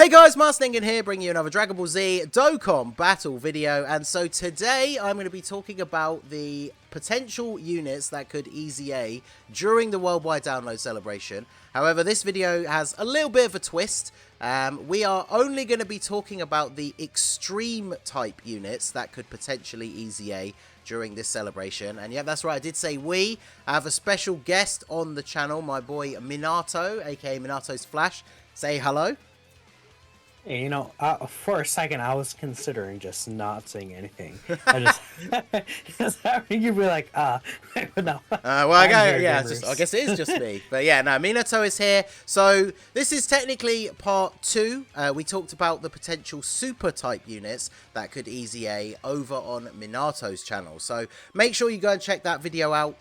Hey guys, Marsningen here, bringing you another Dragon Ball Z Dokkan battle video, and so today I'm going to be talking about the potential units that could EZA during the worldwide download celebration. However, this video has a little bit of a twist. We are only going to be talking about the extreme type units that could potentially EZA during this celebration. And yeah, that's right, I did say we have a special guest on the channel, my boy Minato, aka Minato's Flash. Say hello. Hey, you know, for a second, I was considering just not saying anything. I just, you'd be like, no. Well, I guess it is just me. But yeah, no, Minato is here. So this is technically part 2. We talked about the potential super type units that could EZA over on Minato's channel. So make sure you go and check that video out.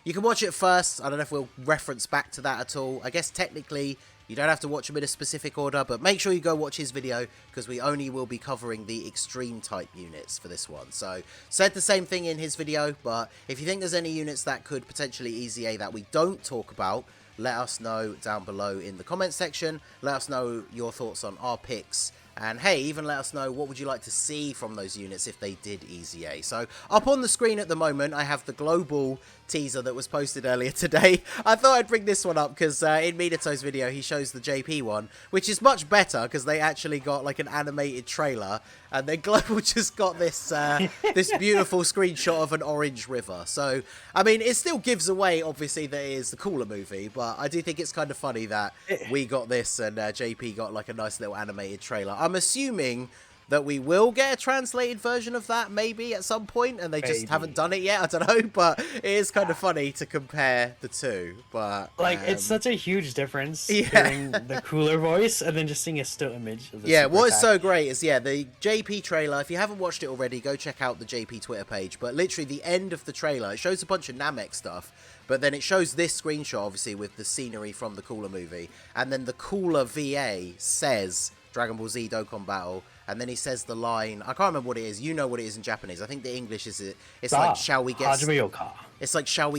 You can watch it first. I don't know if we'll reference back to that at all. I guess technically you don't have to watch them in a specific order, but make sure you go watch his video because we only will be covering the extreme type units for this one. So, said the same thing in his video, but if you think there's any units that could potentially EZA that we don't talk about, let us know down below in the comment section. Let us know your thoughts on our picks. And hey, even let us know what would you like to see from those units if they did EZA. So up on the screen at the moment, I have the global teaser that was posted earlier today. I thought I'd bring this one up because in Minato's video, he shows the JP one, which is much better because they actually got like an animated trailer. And then Global just got this this beautiful screenshot of an orange river. So, I mean, it still gives away, obviously, that it is the Cooler movie. But I do think it's kind of funny that we got this and JP got like a nice little animated trailer. I'm assuming that we will get a translated version of that maybe at some point, and they just haven't done it yet. I don't know, but it is kind of funny to compare the two. But like, it's such a huge difference hearing the Cooler voice and then just seeing a still image of the yeah, what is so great is, the JP trailer. If you haven't watched it already, go check out the JP Twitter page. But literally the end of the trailer, it shows a bunch of Namek stuff, but then it shows this screenshot, obviously, with the scenery from the Cooler movie, and then the Cooler VA says Dragon Ball Z Dokkan Battle, and then he says the line, I can't remember what it is, you know what it is in Japanese, I think the English is it's like, shall we get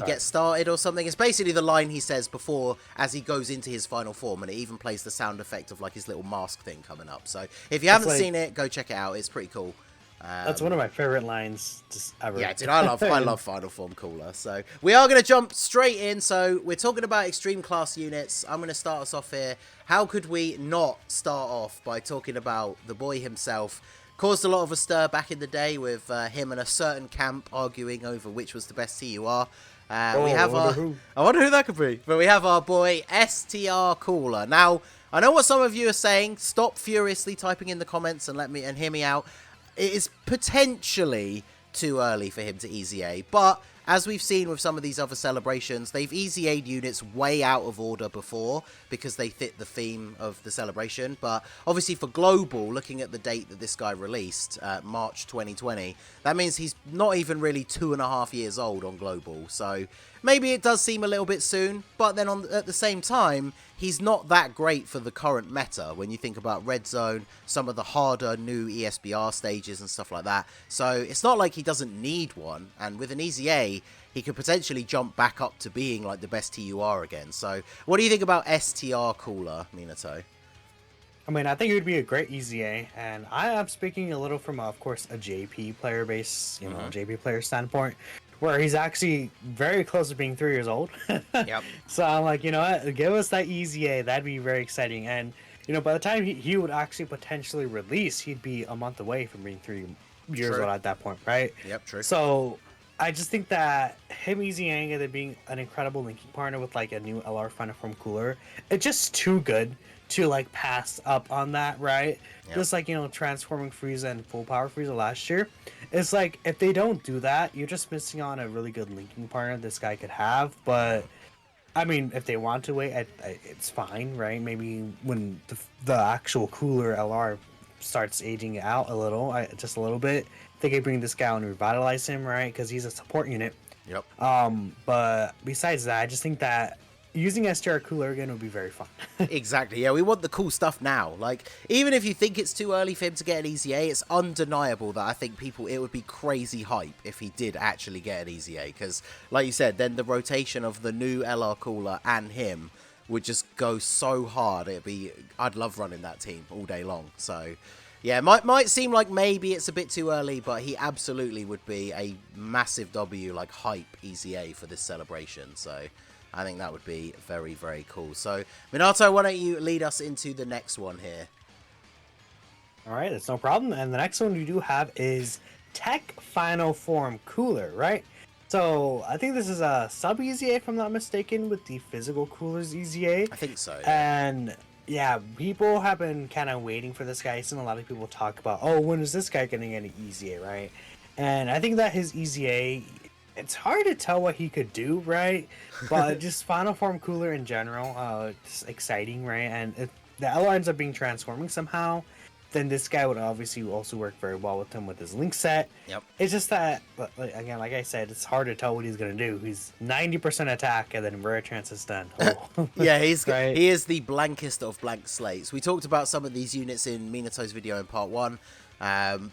get started or something. It's basically the line he says before, as he goes into his final form, and it even plays the sound effect of like his little mask thing coming up. So if you haven't seen it, go check it out, it's pretty cool. That's one of my favorite lines just ever. Yeah, dude, I love Final Form Cooler. So we are going to jump straight in. So we're talking about extreme class units. I'm going to start us off here. How could we not start off by talking about the boy himself? Caused a lot of a stir back in the day with him and a certain camp arguing over which was the best TUR. We have I wonder who that could be. But we have our boy STR Cooler. Now, I know what some of you are saying. Stop furiously typing in the comments and hear me out. It is potentially too early for him to EZA, but as we've seen with some of these other celebrations, they've EZA'd units way out of order before because they fit the theme of the celebration. But obviously for Global, looking at the date that this guy released, March 2020, that means he's not even really 2.5 years old on Global. So maybe it does seem a little bit soon, but then at the same time, he's not that great for the current meta when you think about Red Zone, some of the harder new ESBR stages and stuff like that. So it's not like he doesn't need one, and with an EZA, he could potentially jump back up to being like the best TUR again. So what do you think about STR Cooler, Minato? I mean, I think it would be a great EZA, and I am speaking a little from, of course, a JP player base, JP player standpoint, where he's actually very close to being 3 years old. Yep. So I'm like, you know what, give us that EZA, that'd be very exciting. And, you know, by the time he would actually potentially release, he'd be a month away from being 3 years old at that point, right? Yep, true. So I just think that him EZAing and being an incredible linking partner with like a new LR Final Form Cooler, it's just too good to like pass up on that, right? Yep. Just like, you know, transforming Frieza and full power Frieza last year. It's like, if they don't do that, you're just missing on a really good linking partner this guy could have. But I mean, if they want to wait, it's fine, right? Maybe when the actual Cooler LR starts aging out a little, just a little bit, they could bring this guy on and revitalize him, right? Because he's a support unit. Yep. But besides that, I just think that using STR Cooler again would be very fun. Exactly, yeah, we want the cool stuff now. Like, even if you think it's too early for him to get an EZA, it's undeniable that I think it would be crazy hype if he did actually get an EZA. Because, like you said, then the rotation of the new LR Cooler and him would just go so hard. I'd love running that team all day long. So yeah, might seem like maybe it's a bit too early, but he absolutely would be a massive W, like hype EZA for this celebration. So I think that would be very, very cool. So Minato, why don't you lead us into the next one here? All right, that's no problem. And the next one we do have is Tech Final Form Cooler, right? So I think this is a sub EZA, if I'm not mistaken, with the physical coolers EZA. I think so. Yeah. And yeah, people have been kind of waiting for this guy. I've seen a lot of people talk about, oh, when is this guy going to get an EZA, right? And I think that his EZA, it's hard to tell what he could do, right? But just Final Form Cooler in general, it's exciting, right? And if the L ends up being transforming somehow, then this guy would obviously also work very well with him with his link set. Yep. It's just that, again, like I said, it's hard to tell what he's going to do. He's 90% attack and then rare chance is done. Oh. Yeah, he's right. He is the blankest of blank slates. We talked about some of these units in Minato's video in part 1.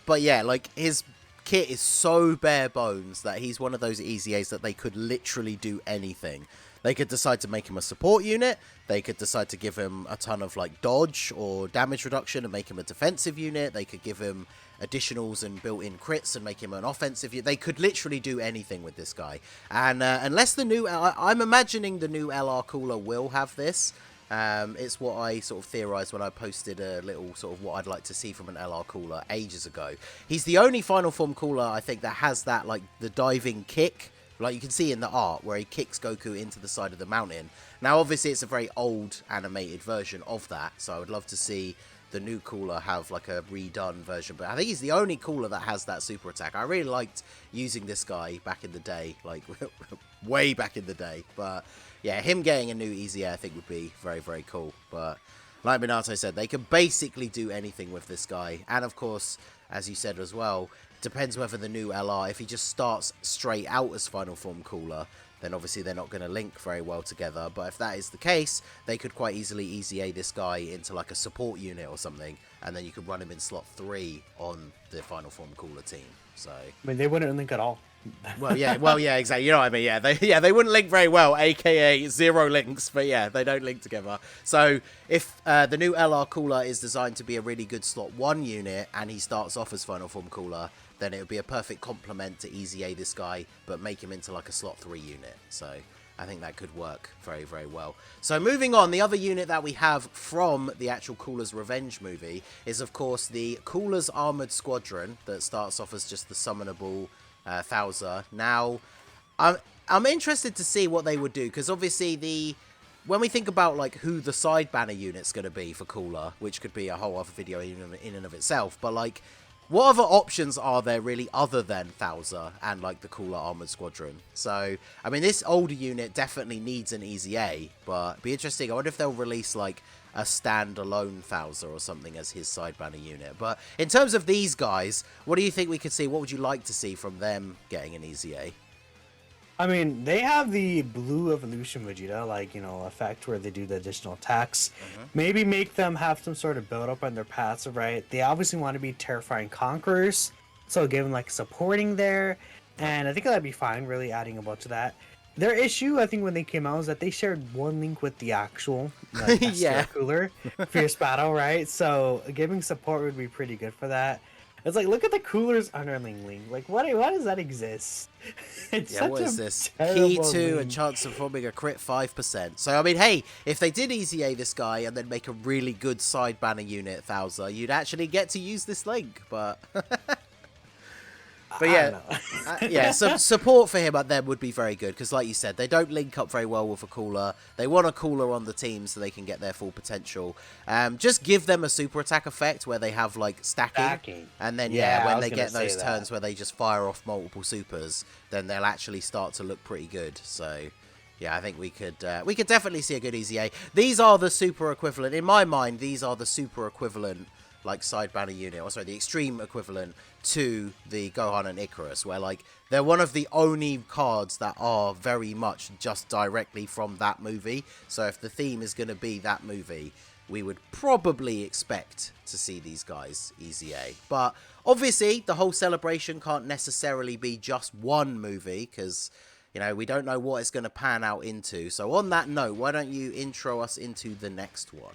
But yeah, like his kit is so bare bones that he's one of those EZAs that they could literally do anything. They could decide to make him a support unit. They could decide to give him a ton of like dodge or damage reduction and make him a defensive unit. They could give him additionals and built-in crits and make him an offensive unit. They could literally do anything with this guy. And unless the new... I'm imagining the new LR Cooler will have this. It's what I sort of theorized when I posted a little sort of what I'd like to see from an LR Cooler ages ago. He's the only Final Form Cooler, I think, that has that, like, the diving kick. Like you can see in the art where he kicks Goku into the side of the mountain. Now, obviously, it's a very old animated version of that, so I would love to see the new Cooler have like a redone version. But I think he's the only Cooler that has that super attack. I really liked using this guy back in the day, like way back in the day. But yeah, him getting a new EZA I think would be very, very cool. But like Minato said, they can basically do anything with this guy. And of course, as you said as well, depends whether the new LR, if he just starts straight out as Final Form Cooler, then obviously they're not going to link very well together. But if that is the case, they could quite easily EZA this guy into like a support unit or something, and then you could run him in slot 3 on the Final Form Cooler team. So I mean, they wouldn't link at all. well, yeah, exactly. You know what I mean? Yeah, they wouldn't link very well, aka 0 links. But yeah, they don't link together. So if the new LR Cooler is designed to be a really good slot 1 unit, and he starts off as Final Form Cooler, then it would be a perfect complement to EZA this guy, but make him into like a slot 3 unit. So I think that could work very, very well. So moving on, the other unit that we have from the actual Cooler's Revenge movie is, of course, the Cooler's Armored Squadron that starts off as just the summonable Thouser. Now, I'm interested to see what they would do, because obviously when we think about like who the side banner unit's going to be for Cooler, which could be a whole other video in and of itself, but like, what other options are there really other than Thouser and like the Cooler Armored Squadron? So, I mean, this older unit definitely needs an EZA, but it'd be interesting. I wonder if they'll release like a standalone Thouser or something as his side banner unit. But in terms of these guys, what do you think we could see? What would you like to see from them getting an EZA? I mean, they have the Blue Evolution Vegeta, like, you know, effect where they do the additional attacks. Maybe make them have some sort of build up on their passive, right? They obviously want to be Terrifying Conquerors, so give them like supporting there. And I think that'd be fine, really adding a bunch of that. Their issue, I think, when they came out, is that they shared one link with the actual like, STR Cooler, Fierce Battle, right? So giving support would be pretty good for that. It's like, look at the Cooler's underling link. Like, why does that exist? It's yeah, what is this? Key to a chance of forming a crit 5%. So, I mean, hey, if they did EZA this guy and then make a really good side banner unit, Thouser, you'd actually get to use this link, but... But yeah, some support for him at them would be very good, because like you said, they don't link up very well with a Cooler. They want a Cooler on the team so they can get their full potential. Just give them a super attack effect where they have like stacking. And then when they get those turns where they just fire off multiple supers, then they'll actually start to look pretty good. So yeah, I think we could definitely see a good EZA. These are the super equivalent, in my mind. These are the super equivalent, like, side banner unit, or sorry, the extreme equivalent to the Gohan and Icarus, where like they're one of the only cards that are very much just directly from that movie. So if the theme is going to be that movie, we would probably expect to see these guys EZA. But obviously the whole celebration can't necessarily be just one movie, because you know, we don't know what it's going to pan out into. So on that note, why don't you intro us into the next one?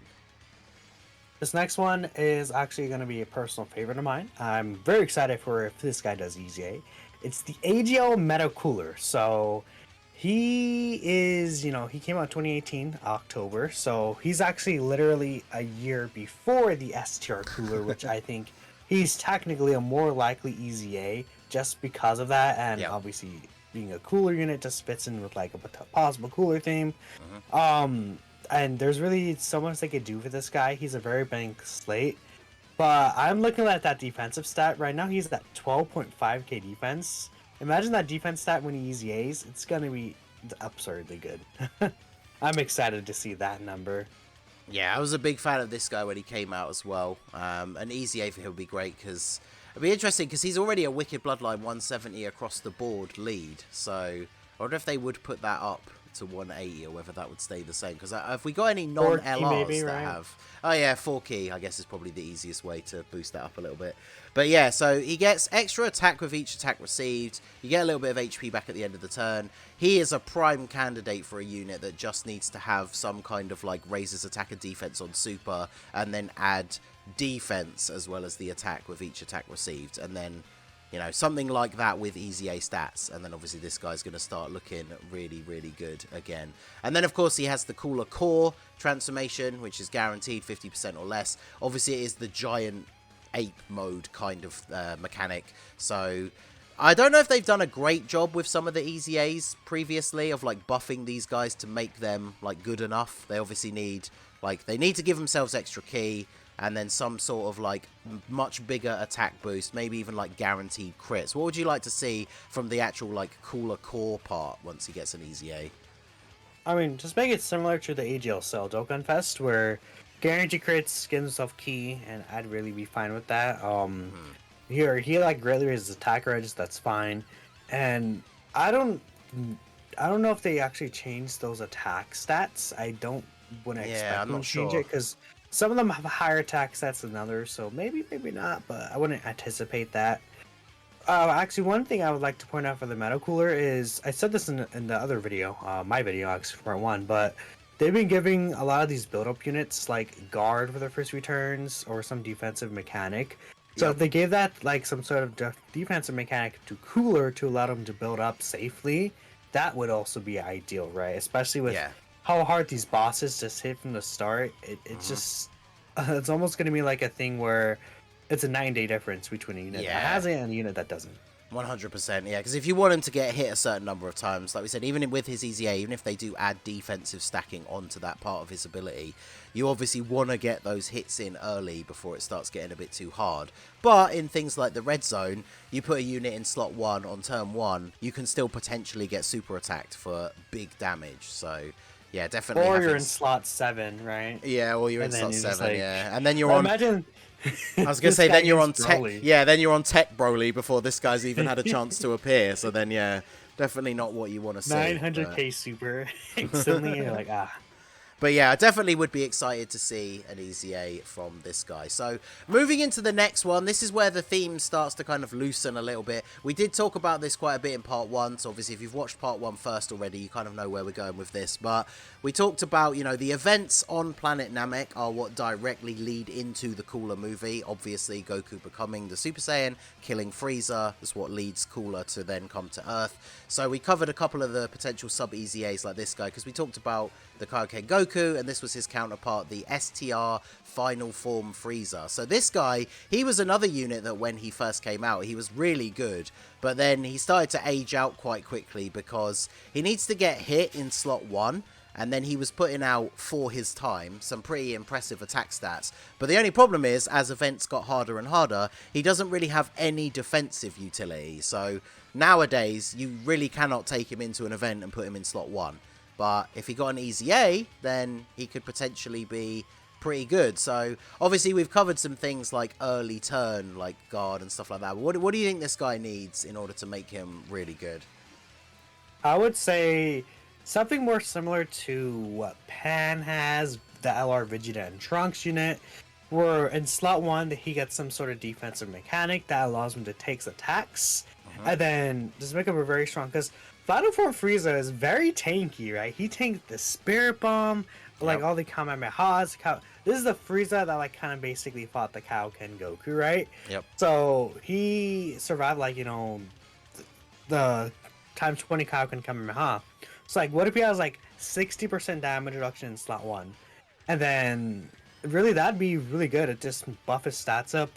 This next one is actually going to be a personal favorite of mine. I'm very excited for if this guy does EZA. It's the AGL Meta Cooler. So he is, he came out 2018 October. So he's actually literally a year before the STR Cooler, which I think he's technically a more likely EZA just because of that. And obviously being a cooler unit just fits in with like a possible cooler theme. And there's really so much they could do for this guy. He's a very blank slate. But I'm looking at that defensive stat. Right now, he's at 12.5k defense. Imagine that defense stat when he EZAs. It's going to be absurdly good. I'm excited to see that number. Yeah, I was a big fan of this guy when he came out as well. An EZA for him would be great because it'd be interesting because he's already a Wicked Bloodline 170 across the board lead. So I wonder if they would put that up to 180 or whether that would stay the same, because have we got any non-LRs that have... Oh yeah, 4 key I guess is probably the easiest way to boost that up a little bit. But yeah, so he gets extra attack with each attack received. You get a little bit of HP back at the end of the turn. He is a prime candidate for a unit that just needs to have some kind of like raises attack and defense on super, and then add defense as well as the attack with each attack received, and then something like that with EZA stats. And then obviously this guy's going to start looking really, really good again. And then, of course, he has the Cooler Core transformation, which is guaranteed 50% or less. Obviously, it is the giant ape mode kind of mechanic. So I don't know if they've done a great job with some of the EZAs previously of, like, buffing these guys to make them, like, good enough. They obviously need, like, they need to give themselves extra key, and then some sort of like much bigger attack boost, maybe even like guaranteed crits. What would you like to see from the actual like Cooler Core part once he gets an EZA? I mean, just make it similar to the AGL Cell Dokkan Fest, where guaranteed crits, gives himself key, and I'd really be fine with that. Here he like greatly raises attack edges, that's fine. And I don't know if they actually changed those attack stats. Wouldn't expect them to change it, because some of them have higher attack stats than others, so maybe not, but I wouldn't anticipate that. Actually, one thing I would like to point out for the Meta Cooler is, I said this in the other video, my video, actually, part 1, but they've been giving a lot of these build-up units, like, guard for their first returns, or some defensive mechanic. So if they gave that, like, some sort of defensive mechanic to Cooler to allow them to build up safely, that would also be ideal, right? Especially with how hard these bosses just hit from the start. It's just it's almost going to be like a thing where it's a 9-day difference between a unit that has it and a unit that doesn't. 100%, yeah, because if you want him to get hit a certain number of times, like we said, even with his EZA, even if they do add defensive stacking onto that part of his ability, you obviously want to get those hits in early before it starts getting a bit too hard. But in things like the red zone, you put a unit in slot 1 on turn 1, you can still potentially get super attacked for big damage, so... yeah, definitely. Or you're in slot 7, right? Yeah, or you're in slot 7, like... yeah. And then you're on... Imagine... I was going to say, then you're on tech... yeah, then you're on tech Broly before this guy's even had a chance to appear. So then, yeah, definitely not what you want to see. 900k super. Instantly, you're like, ah. But yeah, I definitely would be excited to see an EZA from this guy. So moving into the next one, this is where the theme starts to kind of loosen a little bit. We did talk about this quite a bit in part 1. So obviously if you've watched part 1 first already, you kind of know where we're going with this. But we talked about, the events on Planet Namek are what directly lead into the Cooler movie. Obviously, Goku becoming the Super Saiyan, killing Frieza is what leads Cooler to then come to Earth. So we covered a couple of the potential sub-EZAs like this guy, because we talked about the Kaioken Goku, and this was his counterpart, the STR Final Form Frieza. So this guy, he was another unit that when he first came out, he was really good, but then he started to age out quite quickly because he needs to get hit in slot 1, and then he was putting out, for his time, some pretty impressive attack stats. But the only problem is, as events got harder and harder, he doesn't really have any defensive utility. So nowadays, you really cannot take him into an event and put him in slot 1. But if he got an EZA, then he could potentially be pretty good. So obviously we've covered some things like early turn, like guard and stuff like that. But what do you think this guy needs in order to make him really good? I would say something more similar to what Pan has, the LR Vegeta and Trunks unit, where in slot 1 he gets some sort of defensive mechanic that allows him to take attacks, and then just make him a very strong, because Final Form Frieza is very tanky, right? He tanked the Spirit Bomb, like all the Kamehamehas. This is the Frieza that like kind of basically fought the Kaioken Goku, right? Yep. So he survived like, you know, the times 20 Kaioken Kamehameha. So like, what if he has like 60% damage reduction in slot 1? And then really that'd be really good. It just buff his stats up.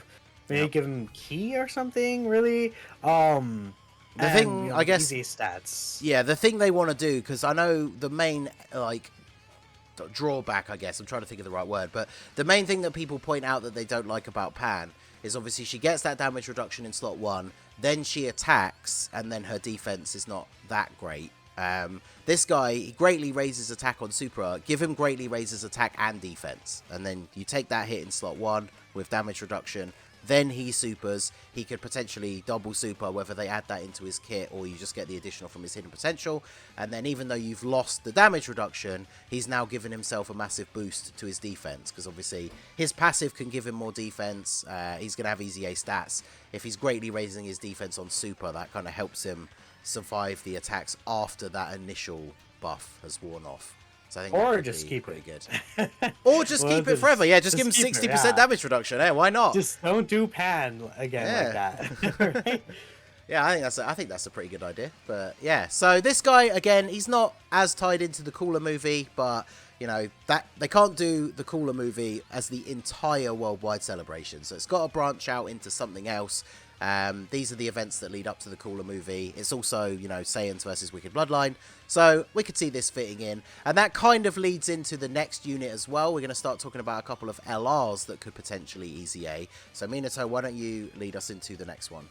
Maybe give him Ki or something, really. The thing, you know, I guess, easy stats. Yeah, the thing they want to do, because I know the main, like, drawback, I guess, I'm trying to think of the right word, but the main thing that people point out that they don't like about Pan is obviously she gets that damage reduction in slot 1, then she attacks, and then her defense is not that great. This guy, he greatly raises attack on Super, give him greatly raises attack and defense, and then you take that hit in slot 1 with damage reduction, then he supers, he could potentially double super, whether they add that into his kit or you just get the additional from his hidden potential. And then even though you've lost the damage reduction, he's now given himself a massive boost to his defense, because obviously his passive can give him more defense. He's going to have EZA stats. If he's greatly raising his defense on super, that kind of helps him survive the attacks after that initial buff has worn off. So I think or just keep pretty it good. Or just keep it forever. Yeah, just give him 60% damage reduction. Yeah, why not? Just don't do Pan again like that. Right? Yeah, I think that's a pretty good idea. But yeah, so this guy again, he's not as tied into the Cooler movie, but you know that they can't do the Cooler movie as the entire worldwide celebration. So it's got to branch out into something else. These are the events that lead up to the Cooler movie. It's also, you know, Saiyans versus Wicked Bloodline. So we could see this fitting in. And that kind of leads into the next unit as well. We're going to start talking about a couple of LRs that could potentially EZA. So Minato, why don't you lead us into the next one?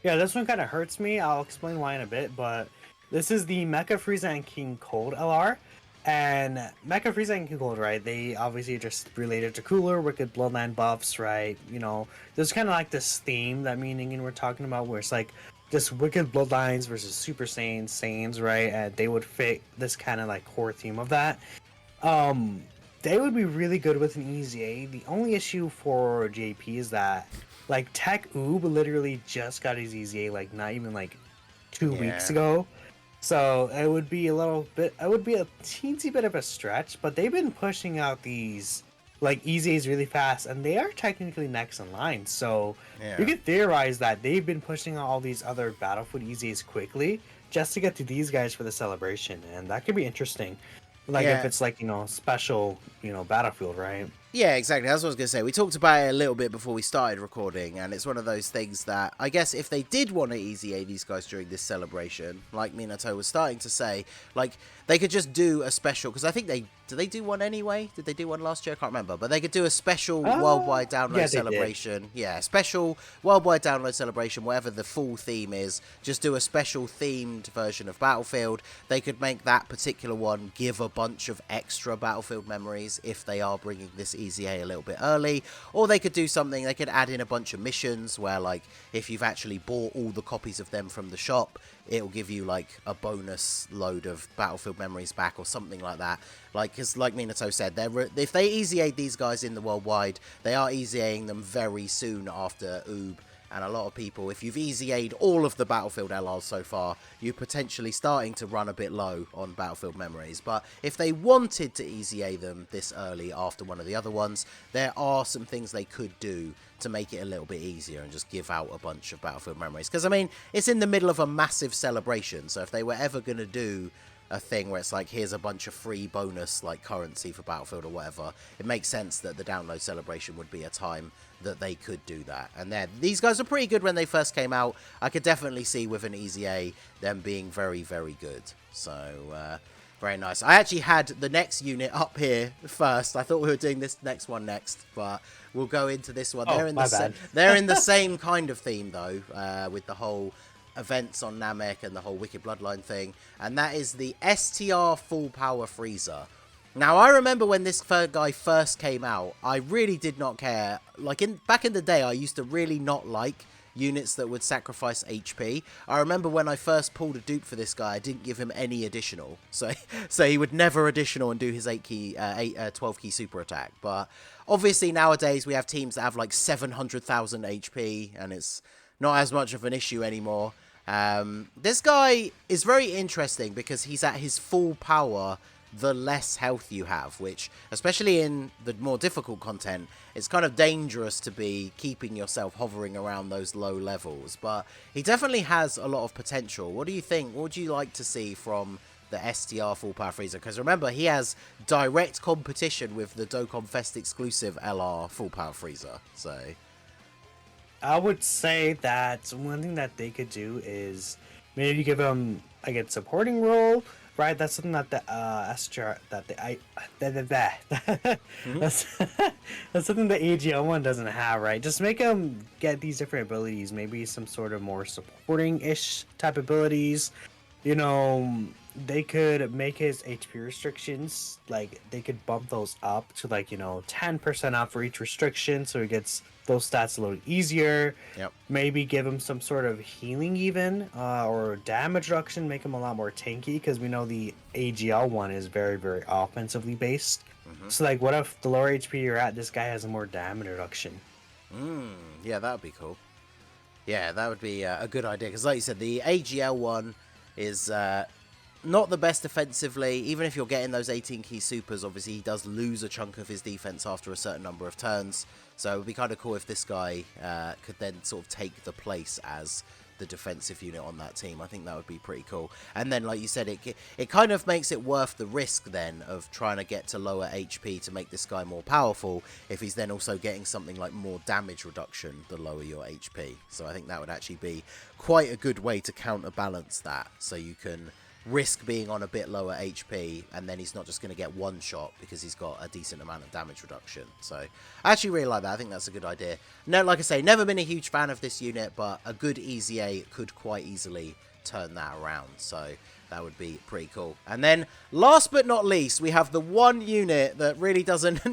Yeah, this one kind of hurts me. I'll explain why in a bit, but this is the Mecha Frieza and King Cold LR. And Mecha Frieza and King Cold, right, they obviously just related to Cooler, Wicked Bloodline buffs, right? You know, there's kind of like this theme that me and Ningen were talking about where it's like just Wicked Bloodlines versus Super Saiyans, right? And they would fit this kind of like core theme of that. They would be really good with an EZA. The only issue for JP is that like Tech Oob literally just got his EZA like not even like 2 weeks ago. So it would be a teensy bit of a stretch, but they've been pushing out these like EZAs really fast, and they are technically next in line. So you could theorize that they've been pushing out all these other Battlefield EZAs quickly just to get to these guys for the celebration, and that could be interesting. Like if it's like, you know, special, you know, Battlefield, right? Yeah, exactly. That's what I was going to say. We talked about it a little bit before we started recording, and it's one of those things that I guess if they did want to EZA these guys during this celebration, like Minato was starting to say, like they could just do a special, because I think did they do one anyway? Did they do one last year? I can't remember. But they could do a special worldwide download celebration. Yeah, special worldwide download celebration, whatever the full theme is. Just do a special themed version of Battlefield. They could make that particular one give a bunch of extra Battlefield memories if they are bringing this EZA a little bit early. Or they could do something, they could add in a bunch of missions where, like, if you've actually bought all the copies of them from the shop, it'll give you like a bonus load of Battlefield memories back or something like that. Like, because like Minato said, if they EZA'd these guys in the worldwide, they are EZAing them very soon after Oob. And a lot of people, if you've EZA'd all of the Battlefield LRs so far, you're potentially starting to run a bit low on Battlefield memories. But if they wanted to EZA them this early after one of the other ones, there are some things they could do to make it a little bit easier and just give out a bunch of Battlefield memories. Because, I mean, it's in the middle of a massive celebration, so if they were ever going to do a thing where it's like, here's a bunch of free bonus like currency for Battlefield or whatever, it makes sense that the download celebration would be a time that they could do that. And these guys were pretty good when they first came out. I could definitely see with an EZA them being very, very good. So, very nice. I actually had the next unit up here first. I thought we were doing this next one next, but we'll go into this one. They're in the same kind of theme, though, with the whole events on Namek and the whole Wicked Bloodline thing. And that is the STR Full Power Frieza. Now, I remember when this guy first came out, I really did not care. Like, back in the day, I used to really not like units that would sacrifice HP. I remember when I first pulled a dupe for this guy, I didn't give him any additional. So he would never additional and do his 12 key super attack. But obviously nowadays we have teams that have like 700,000 HP and it's not as much of an issue anymore. This guy is very interesting because he's at his full power the less health you have, which, especially in the more difficult content, it's kind of dangerous to be keeping yourself hovering around those low levels. But he definitely has a lot of potential. What do you think? What would you like to see from the STR Full Power Frieza? Because remember, he has direct competition with the Dokkan Fest exclusive LR Full Power Frieza. So I would say that one thing that they could do is maybe give him like a supporting role, right? That's something that the STR that's something the AGL one doesn't have, right? Just make him get these different abilities, maybe some sort of more supporting-ish type abilities. You know, they could make his HP restrictions, like they could bump those up to like, 10% off for each restriction, so he gets those stats a little easier. Yep. Maybe give him some sort of healing even, or damage reduction, make him a lot more tanky, because we know the AGL one is very, very offensively based. So like, what if the lower HP you're at, this guy has a more damage reduction? Yeah, that would be cool. Yeah, that would be a good idea, because like you said, the AGL one is not the best defensively. Even if you're getting those 18 key supers, obviously he does lose a chunk of his defense after a certain number of turns. So it would be kind of cool if this guy could then sort of take the place as the defensive unit on that team. I think that would be pretty cool. And then, like you said, it kind of makes it worth the risk then of trying to get to lower HP to make this guy more powerful, if he's then also getting something like more damage reduction the lower your HP. So I think that would actually be quite a good way to counterbalance that, so you can risk being on a bit lower HP, and then he's not just going to get one shot because he's got a decent amount of damage reduction. So I actually really like that. I think that's a good idea. No, like I say, never been a huge fan of this unit, but a good EZA could quite easily turn that around. So that would be pretty cool. And then last but not least, we have the one unit that really doesn't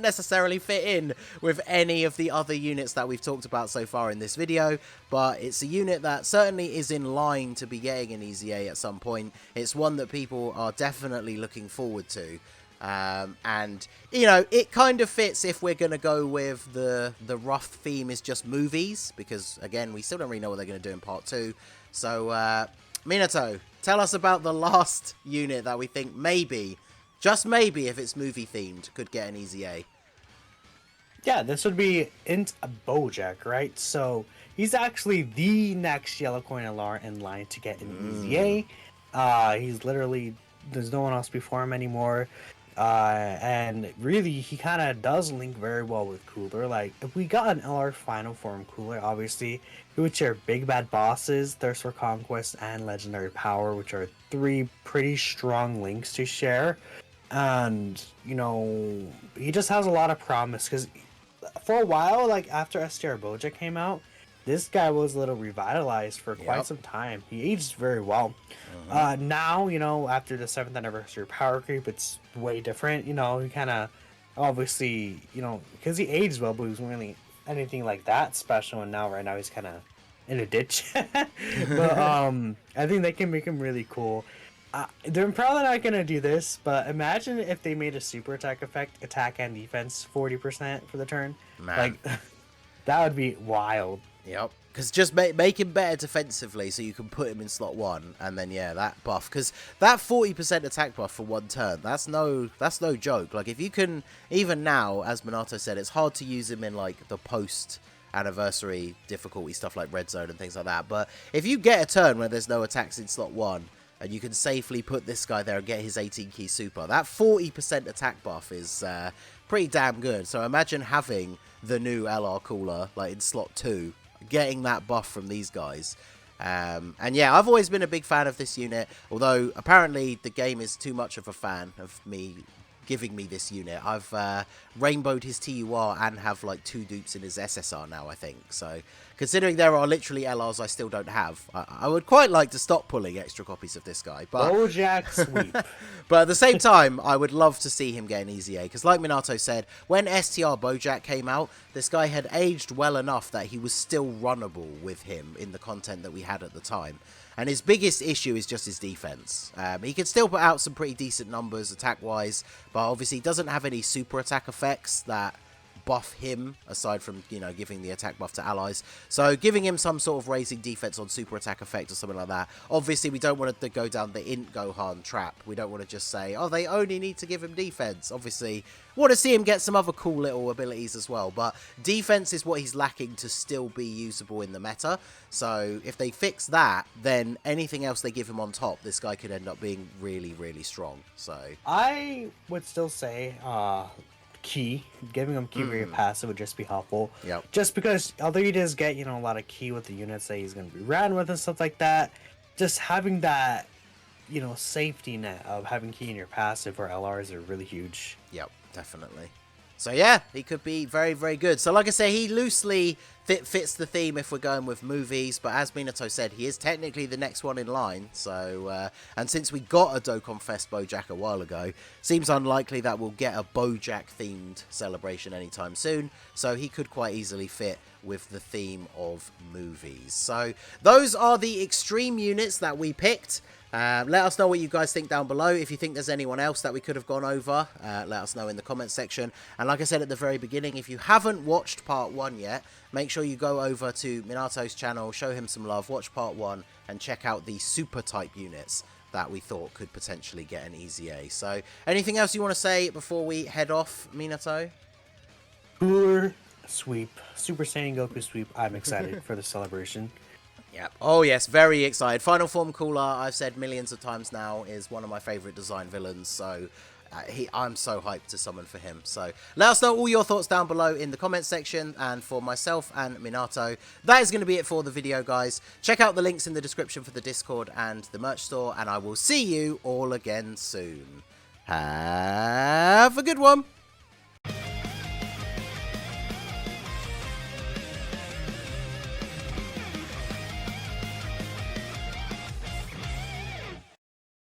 necessarily fit in with any of the other units that we've talked about so far in this video, but it's a unit that certainly is in line to be getting an EZA at some point. It's one that people are definitely looking forward to. And, it kind of fits if we're going to go with the rough theme is just movies, because, again, we still don't really know what they're going to do in part 2. So, Minato, tell us about the last unit that we think maybe, just maybe, if it's movie themed, could get an EZA. Yeah, this would be Bojack, right? So he's actually the next Yellow Coin LR in line to get an EZA. He's literally, there's no one else before him anymore. And really, he kind of does link very well with Cooler. Like, if we got an LR final form Cooler, obviously, it would share Big Bad Bosses, Thirst for Conquest, and Legendary Power, which are 3 pretty strong links to share. And, he just has a lot of promise, because for a while, like, after STR Bojack came out, this guy was a little revitalized for quite some time. He aged very well. Now, after the 7th anniversary power creep, it's way different. He kind of, obviously, because he aged well, but he wasn't really anything like that special. And now, right now, he's kind of in a ditch. But I think they can make him really cool. They're probably not going to do this, but imagine if they made a super attack effect, attack and defense 40% for the turn. Man. Like, that would be wild. Yep. Because just make him better defensively so you can put him in slot 1, and then, yeah, that buff. Because that 40% attack buff for 1 turn, that's no joke. Like, if you can, even now, as Minato said, it's hard to use him in, like, the post-anniversary difficulty stuff like Red Zone and things like that. But if you get a turn where there's no attacks in slot 1, and you can safely put this guy there and get his 18-key super, that 40% attack buff is pretty damn good. So imagine having the new LR Cooler, like, in slot 2, getting that buff from these guys. And yeah, I've always been a big fan of this unit, although apparently the game is too much of a fan of me giving me this unit. I've rainbowed his TUR and have like 2 dupes in his SSR now, I think. So considering there are literally LRs I still don't have, I would quite like to stop pulling extra copies of this guy. But Bojack sweep. But at the same time, I would love to see him get an EZA, because like Minato said, when STR Bojack came out, this guy had aged well enough that he was still runnable with him in the content that we had at the time. And his biggest issue is just his defense. He can still put out some pretty decent numbers attack-wise, but obviously he doesn't have any super attack effects that buff him, aside from, you know, giving the attack buff to allies. So giving him some sort of raising defense on super attack effect or something like that. Obviously, we don't want to go down the int Gohan trap. We don't want to just say, oh, they only need to give him defense. Obviously, want to see him get some other cool little abilities as well. But defense is what he's lacking to still be usable in the meta. So if they fix that, then anything else they give him on top, this guy could end up being really, really strong. So I would still say ki, giving him ki very passive would just be helpful. Yep. Just because although he does get, you know, a lot of ki with the units that he's going to be ran with and stuff like that, just having that, you know, safety net of having ki in your passive or LRs are really huge. Yep, definitely. So yeah, he could be very, very good. So like I say, he loosely fits the theme if we're going with movies, but as Minato said, he is technically the next one in line. So, and since we got a Dokkan Fest Bojack a while ago, seems unlikely that we'll get a Bojack-themed celebration anytime soon. So he could quite easily fit with the theme of movies. So those are the extreme units that we picked. Let us know what you guys think down below. If you think there's anyone else that we could have gone over, let us know in the comments section. And like I said at the very beginning, if you haven't watched part 1 yet, make sure you go over to Minato's channel, show him some love, watch part 1, and check out the super type units that we thought could potentially get an EZA. So anything else you want to say before we head off, Minato? Cooler sweep, Super Saiyan Goku sweep. I'm excited for the celebration. Yep. Oh, yes. Very excited. Final Form Cooler, I've said millions of times now, is one of my favourite design villains. So I'm so hyped to summon for him. So let us know all your thoughts down below in the comments section. And for myself and Minato, that is going to be it for the video, guys. Check out the links in the description for the Discord and the merch store. And I will see you all again soon. Have a good one.